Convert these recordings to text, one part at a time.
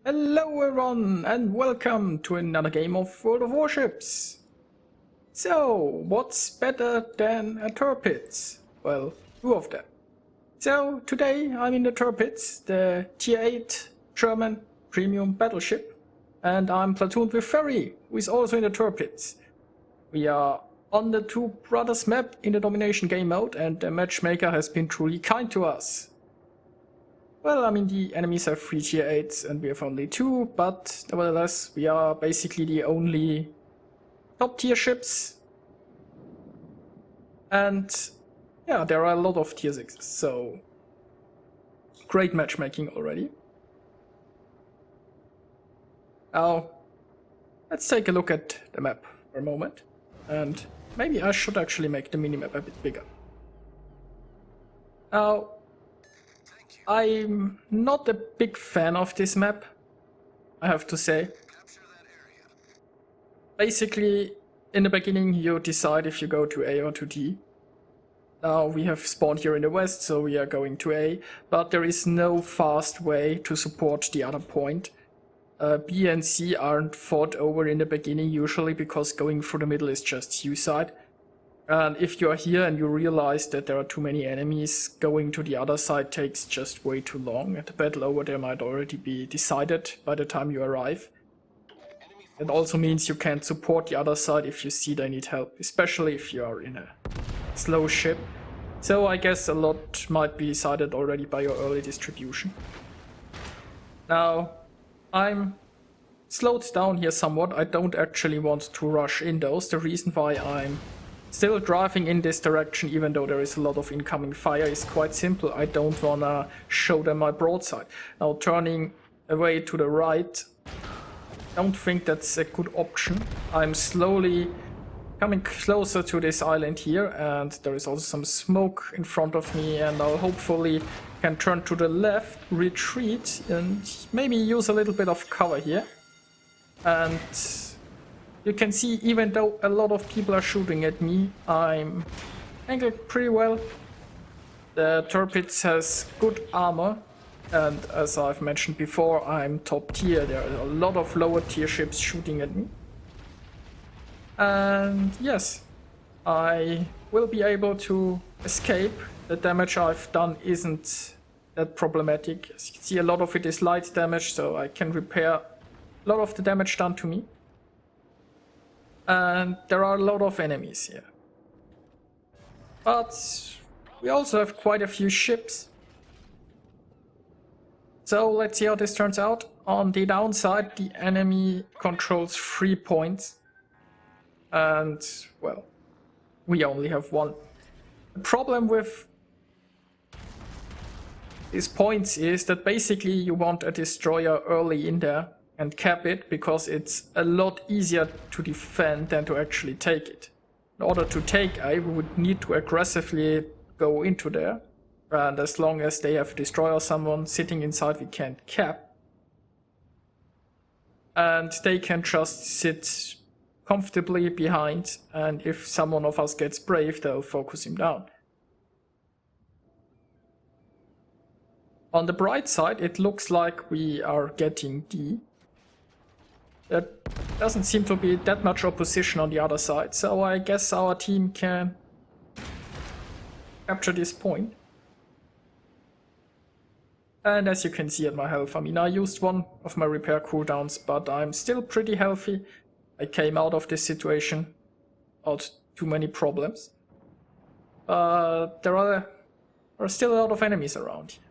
Hello everyone and welcome to another game of World of Warships. So, what's better than a Tirpitz? Well, two of them. So, today I'm in the Tirpitz, the Tier 8 German premium battleship, and I'm platooned with Ferry, who is also in the Tirpitz. We are on the Two Brothers map in the domination game mode, and the matchmaker has been truly kind to us. Well, I mean, the enemies have 3 tier 8s and we have only 2, but nevertheless, we are basically the only top tier ships. And yeah, there are a lot of tier 6s, so great matchmaking already. Now, let's take a look at the map for a moment. And maybe I should actually make the minimap a bit bigger. Now, I'm not a big fan of this map, I have to say. Basically, in the beginning you decide if you go to A or to D. Now we have spawned here in the west, so we are going to A, but there is no fast way to support the other point. B and C aren't fought over in the beginning usually, because going through the middle is just suicide. And if you are here and you realize that there are too many enemies, going to the other side takes just way too long, and the battle over there might already be decided by the time you arrive. It also means you can't support the other side if you see they need help, especially if you are in a slow ship. So I guess a lot might be decided already by your early distribution. Now, I'm slowed down here somewhat. I don't actually want to rush in those. The reason why I'm still driving in this direction, even though there is a lot of incoming fire, is quite simple. I don't wanna show them my broadside. Now, turning away to the right, I don't think that's a good option. I'm slowly coming closer to this island here, and there is also some smoke in front of me, and I'll hopefully can turn to the left, retreat, and maybe use a little bit of cover here. And you can see, even though a lot of people are shooting at me, I'm angled pretty well. The Tirpitz has good armor, and as I've mentioned before, I'm top tier. There are a lot of lower tier ships shooting at me. And yes, I will be able to escape. The damage I've done isn't that problematic. As you can see, a lot of it is light damage, so I can repair a lot of the damage done to me. And there are a lot of enemies here. But we also have quite a few ships. So let's see how this turns out. On the downside, the enemy controls 3 points. And, well, we only have 1. The problem with these points is that basically you want a destroyer early in there and cap it, because it's a lot easier to defend than to actually take it. In order to take A, we would need to aggressively go into there, and as long as they have a destroyer or someone sitting inside, we can't cap. And they can just sit comfortably behind, and if someone of us gets brave, they'll focus him down. On the bright side, it looks like we are getting D. There doesn't seem to be that much opposition on the other side, so I guess our team can capture this point. And as you can see at my health, I mean, I used one of my repair cooldowns, but I'm still pretty healthy. I came out of this situation without too many problems. There are still a lot of enemies around here.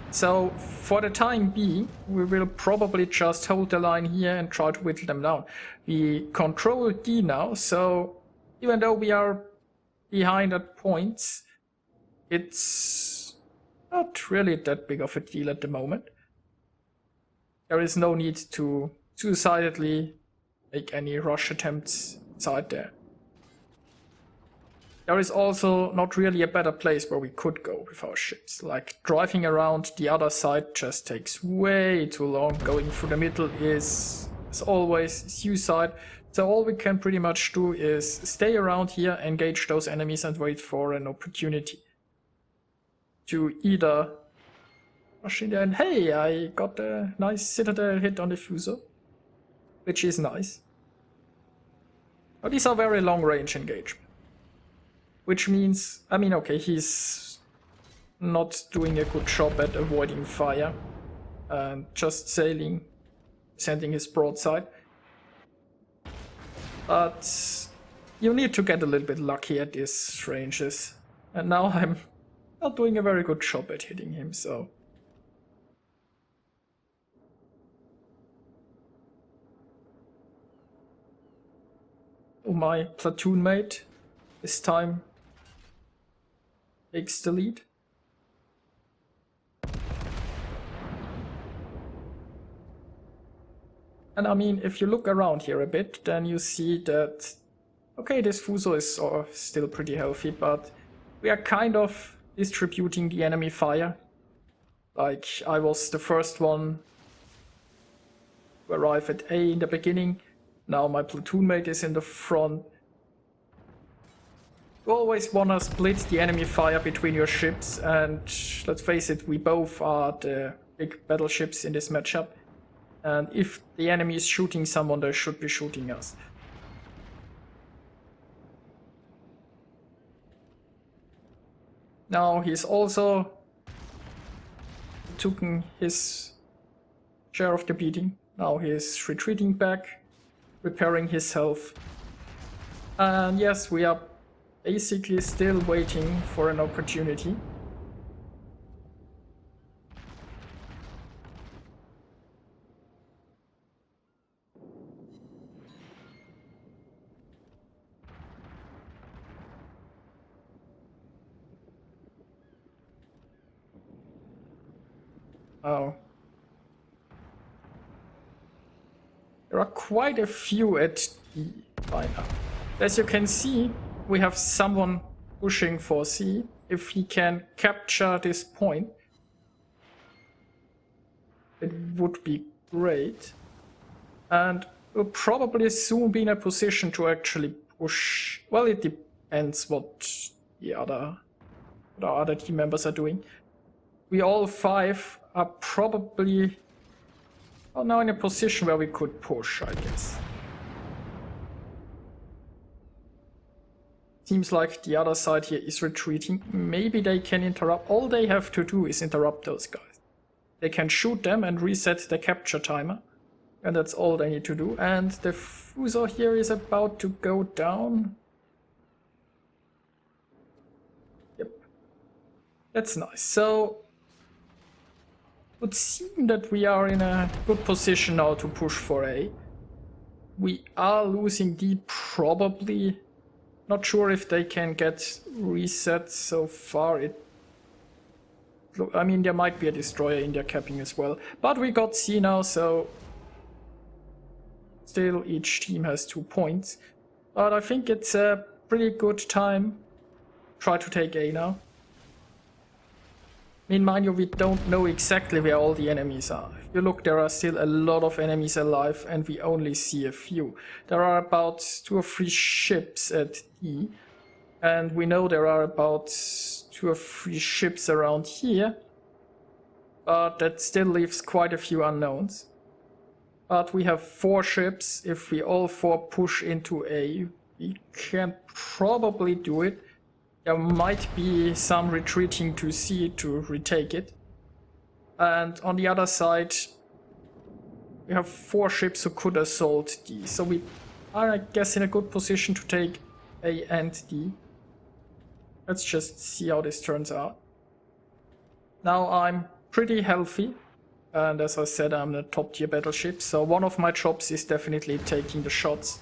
So, for the time being, we will probably just hold the line here and try to whittle them down. We control D now, so even though we are behind at points, it's not really that big of a deal at the moment. There is no need to suicidally make any rush attempts inside there. There is also not really a better place where we could go with our ships. Like, driving around the other side just takes way too long. Going through the middle is, as always, suicide. So all we can pretty much do is stay around here, engage those enemies, and wait for an opportunity to either rushing there, and hey, I got a nice citadel hit on the Fuso, which is nice. But these are very long range engagement. Which means, I mean, okay, he's not doing a good job at avoiding fire and just sailing, sending his broadside. But you need to get a little bit lucky at these ranges. And now I'm not doing a very good job at hitting him, so... Oh, my platoon mate this time takes the lead. And I mean, if you look around here a bit, then you see that, okay, this Fuso is still pretty healthy, but we are kind of distributing the enemy fire. Like, I was the first one to arrive at A in the beginning. Now my platoon mate is in the front. You always wanna split the enemy fire between your ships, and let's face it, we both are the big battleships in this matchup. And if the enemy is shooting someone, they should be shooting us. Now he's also taking his share of the beating. Now he's retreating back, repairing his health. And yes, we are basically still waiting for an opportunity. Oh. There are quite a few at D by now. As you can see, we have someone pushing for C. If he can capture this point, it would be great. And we'll probably soon be in a position to actually push. Well, it depends what the other team members are doing. We all five are probably now in a position where we could push, I guess. Seems like the other side here is retreating. Maybe they can interrupt. All they have to do is interrupt those guys. They can shoot them and reset the capture timer. And that's all they need to do. And the Fuso here is about to go down. Yep. That's nice. So it would seem that we are in a good position now to push for A. We are losing D probably. Not sure if they can get reset so far. I mean, there might be a destroyer in their capping as well. But we got C now, so still each team has 2 points. But I think it's a pretty good time. Try to take A now. I mean, mind you, we don't know exactly where all the enemies are. If you look, there are still a lot of enemies alive, and we only see a few. There are about 2 or 3 ships at D, and we know there are about 2 or 3 ships around here, but that still leaves quite a few unknowns. But we have 4 ships. If we all 4 push into A, we can probably do it. There might be some retreating to C to retake it. And on the other side, we have 4 ships who could assault D. So we are, I guess, in a good position to take A and D. Let's just see how this turns out. Now I'm pretty healthy. And as I said, I'm a top tier battleship. So one of my jobs is definitely taking the shots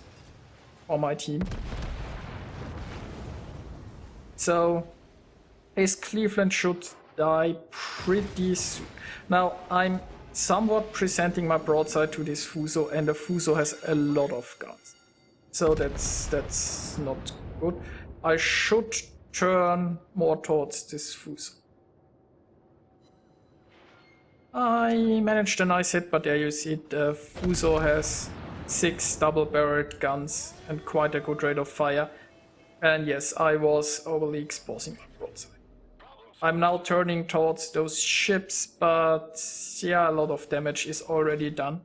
for my team. So, Ace Cleveland should die pretty soon. Now, I'm somewhat presenting my broadside to this Fuso, and the Fuso has a lot of guns. So that's not good. I should turn more towards this Fuso. I managed a nice hit, but there you see it. The Fuso has 6 double-barreled guns and quite a good rate of fire. And yes, I was overly exposing my broadside. I'm now turning towards those ships, but yeah, a lot of damage is already done.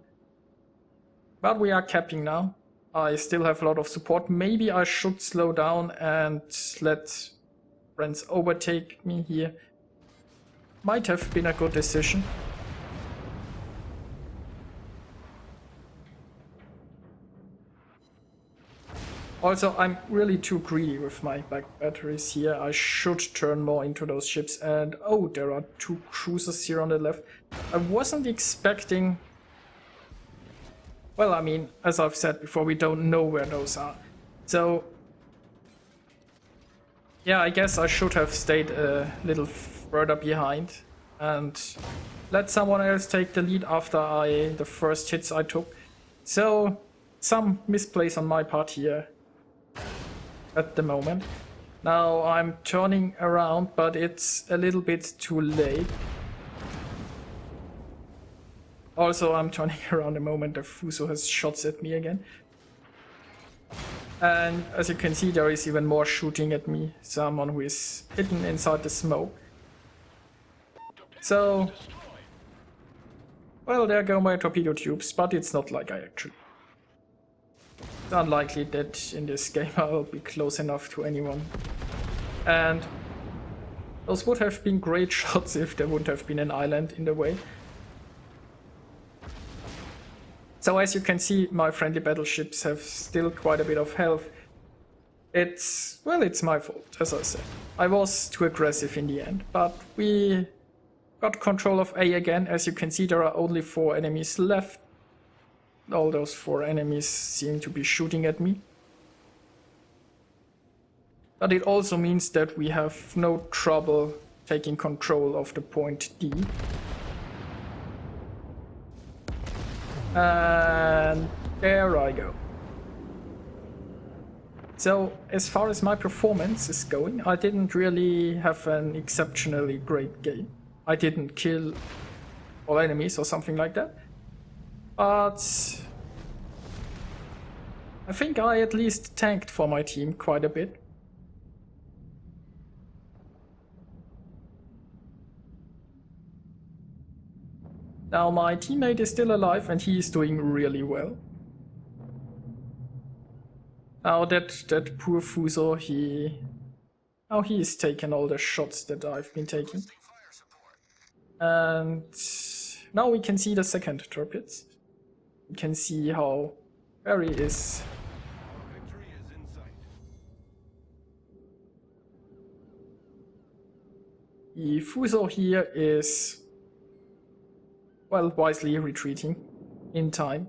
But we are capping now. I still have a lot of support. Maybe I should slow down and let friends overtake me here. Might have been a good decision. Also, I'm really too greedy with my back batteries here. I should turn more into those ships. And oh, there are 2 cruisers here on the left. I wasn't expecting... Well, I mean, as I've said before, we don't know where those are. So... yeah, I guess I should have stayed a little further behind and let someone else take the lead after the first hits I took. So, some misplays on my part here at the moment. Now I'm turning around, but it's a little bit too late. Also, I'm turning around the moment the Fuso has shots at me again. And as you can see, there is even more shooting at me. Someone who is hidden inside the smoke. So... well, there go my torpedo tubes, but it's not like I actually... it's unlikely that in this game I'll be close enough to anyone. And those would have been great shots if there wouldn't have been an island in the way. So as you can see, my friendly battleships have still quite a bit of health. It's... well, it's my fault, as I said. I was too aggressive in the end, but we got control of A again. As you can see, there are only 4 enemies left. All those 4 enemies seem to be shooting at me. But it also means that we have no trouble taking control of the point D. And there I go. So, as far as my performance is going, I didn't really have an exceptionally great game. I didn't kill all enemies or something like that. But I think I at least tanked for my team quite a bit. Now my teammate is still alive and he is doing really well. Now that poor Fuso, he is taking all the shots that I've been taking. And now we can see the second Tirpitz. We can see how Barry is. The Fuso here is, well, wisely retreating in time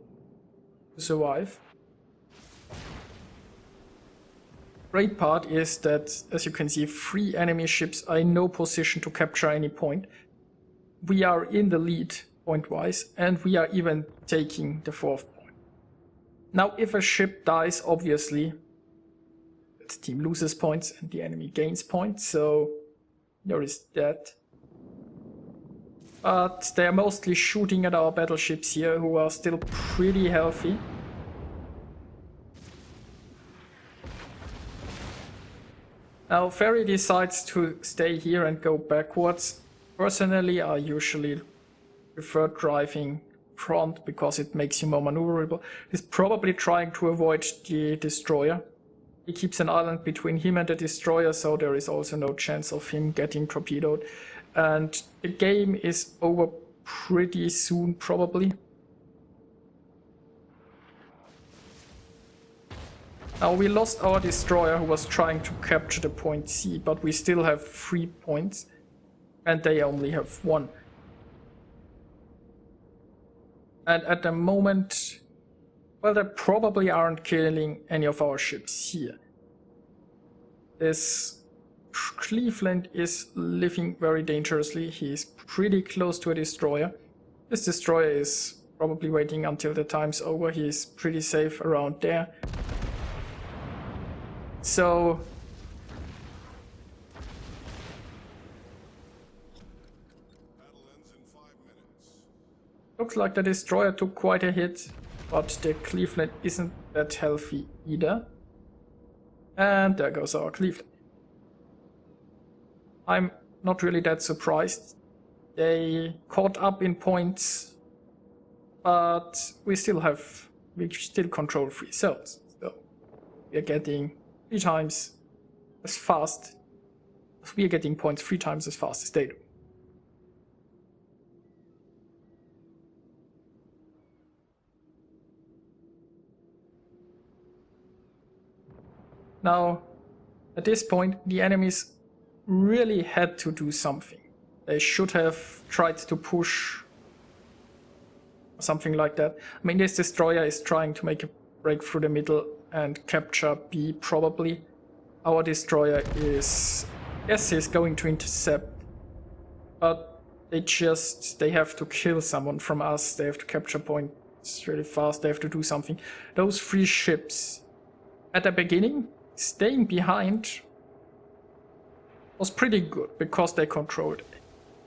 to survive. Great part is that, as you can see, 3 enemy ships are in no position to capture any point. We are in the lead point-wise, and we are even taking the 4th point. Now, if a ship dies, obviously, the team loses points and the enemy gains points, so there is that. But they're mostly shooting at our battleships here, who are still pretty healthy. Now, Ferry decides to stay here and go backwards. Personally, I usually prefer driving front because it makes you more maneuverable. He's probably trying to avoid the destroyer. He keeps an island between him and the destroyer, so there is also no chance of him getting torpedoed. And the game is over pretty soon, probably. Now, we lost our destroyer who was trying to capture the point C, but we still have 3 points, and they only have 1. And at the moment, well, they probably aren't killing any of our ships here. This Cleveland is living very dangerously. He is pretty close to a destroyer. This destroyer is probably waiting until the time's over. He is pretty safe around there. So looks like the destroyer took quite a hit, but the Cleveland isn't that healthy either. And there goes our Cleveland. I'm not really that surprised. They caught up in points, but we still control 3 cells. So we are getting 3 times as fast. We are getting points 3 times as fast as they do. Now, at this point, the enemies really had to do something. They should have tried to push something like that. I mean, this destroyer is trying to make a break through the middle and capture B, probably. Our destroyer is, yes, he's going to intercept, but they have to kill someone from us. They have to capture points really fast. They have to do something. Those 3 ships at the beginning, staying behind was pretty good because they controlled A.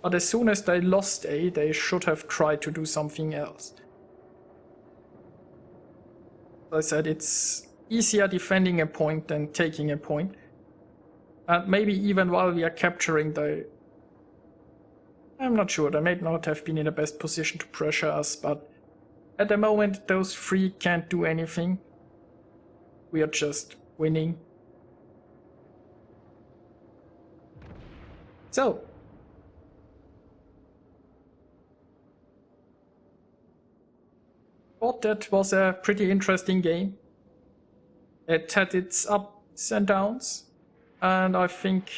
But as soon as they lost A, they should have tried to do something else. As I said, it's easier defending a point than taking a point. And maybe even while we are capturing, I'm not sure, they may not have been in the best position to pressure us, but at the moment those 3 can't do anything. We are just winning. So, thought that was a pretty interesting game. It had its ups and downs, and I think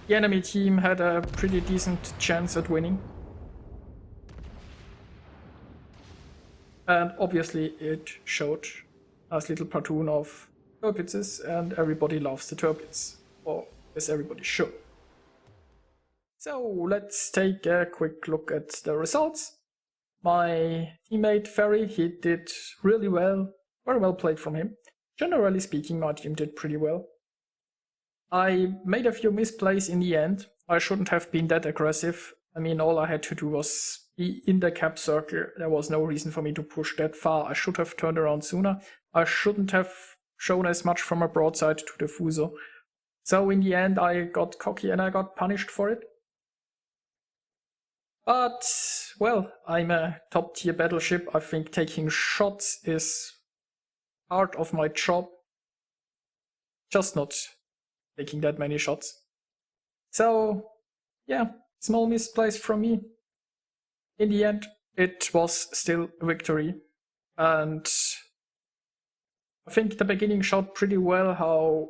the enemy team had a pretty decent chance at winning. And obviously it showed a nice little platoon of Tirpitzes, and everybody loves the Tirpitz, or as everybody should. So let's take a quick look at the results. My teammate Ferry, he did really well, very well played from him. Generally speaking, my team did pretty well. I made a few misplays in the end. I shouldn't have been that aggressive. I mean, all I had to do was be in the cap circle. There was no reason for me to push that far. I should have turned around sooner. I shouldn't have shown as much from a broadside to the Fuso. So in the end, I got cocky and I got punished for it. But, well, I'm a top tier battleship. I think taking shots is part of my job. Just not taking that many shots. So, yeah, small misplays from me. In the end, it was still a victory. And I think the beginning showed pretty well how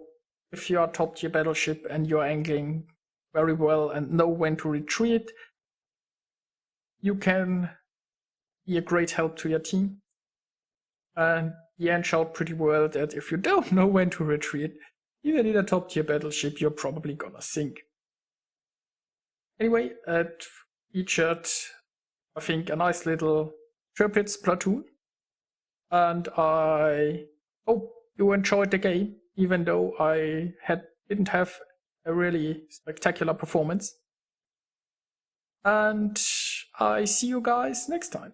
if you are a top tier battleship and you're angling very well and know when to retreat, you can be a great help to your team. And the end showed pretty well that if you don't know when to retreat, even in a top tier battleship, you're probably gonna sink. Anyway, it featured, I think, a nice little Tirpitz platoon. And I hope you enjoyed the game, even though I didn't have a really spectacular performance. And I see you guys next time.